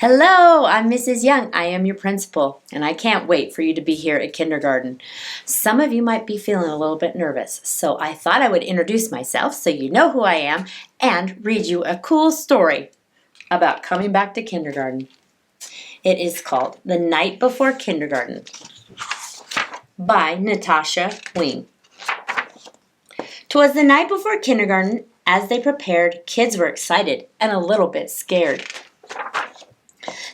Hello, I'm Mrs. Young. I am your principal, and I can't wait for you to be here at kindergarten. Some of you might be feeling a little bit nervous, so I thought I would introduce myself so you know who I am and read you a cool story about coming back to kindergarten. It is called The Night Before Kindergarten by Natasha Wing. 'Twas the night before kindergarten. As they prepared, kids were excited and a little bit scared.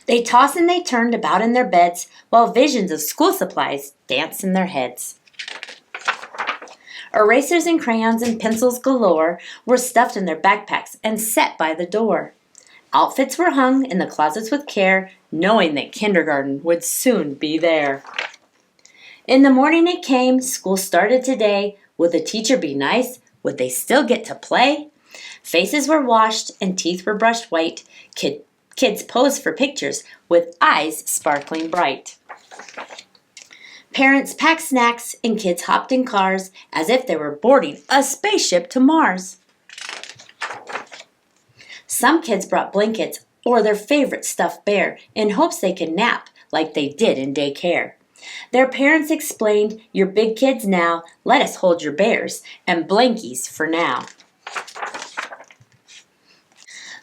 They tossed and they turned about in their beds while visions of school supplies danced in their heads. Erasers and crayons and pencils galore were stuffed in their backpacks and set by the door. Outfits were hung in the closets with care, knowing that kindergarten would soon be there. In the morning it came, school started today. Would the teacher be nice? Would they still get to play? Faces were washed and teeth were brushed white. Kids posed for pictures with eyes sparkling bright. Parents packed snacks and kids hopped in cars as if they were boarding a spaceship to Mars. Some kids brought blankets or their favorite stuffed bear in hopes they could nap like they did in daycare. Their parents explained, "You're big kids now, let us hold your bears and blankies for now."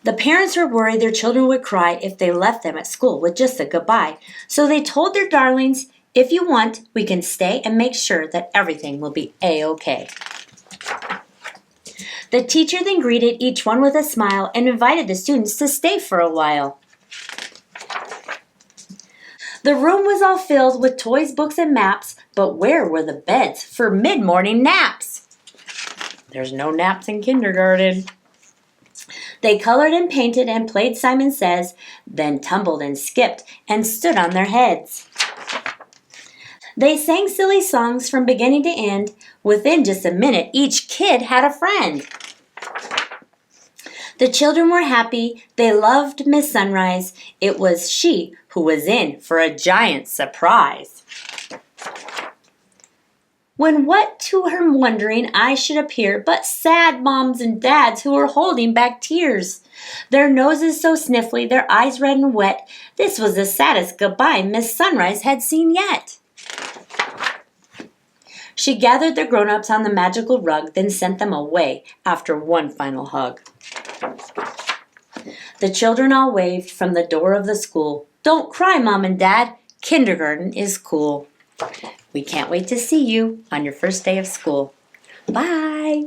The parents were worried their children would cry if they left them at school with just a goodbye. So they told their darlings, "If you want, we can stay and make sure that everything will be A-OK." The teacher then greeted each one with a smile and invited the students to stay for a while. The room was all filled with toys, books, and maps, but where were the beds for mid-morning naps? There's no naps in kindergarten. They colored and painted and played Simon Says, then tumbled and skipped and stood on their heads. They sang silly songs from beginning to end. Within just a minute, each kid had a friend. The children were happy. They loved Miss Sunrise. It was she who was in for a giant surprise. When what to her wondering eyes should appear but sad moms and dads who were holding back tears. Their noses so sniffly, their eyes red and wet. This was the saddest goodbye Miss Sunrise had seen yet. She gathered the grown-ups on the magical rug, then sent them away after one final hug. The children all waved from the door of the school. "Don't cry, Mom and Dad. Kindergarten is cool." We can't wait to see you on your first day of school. Bye!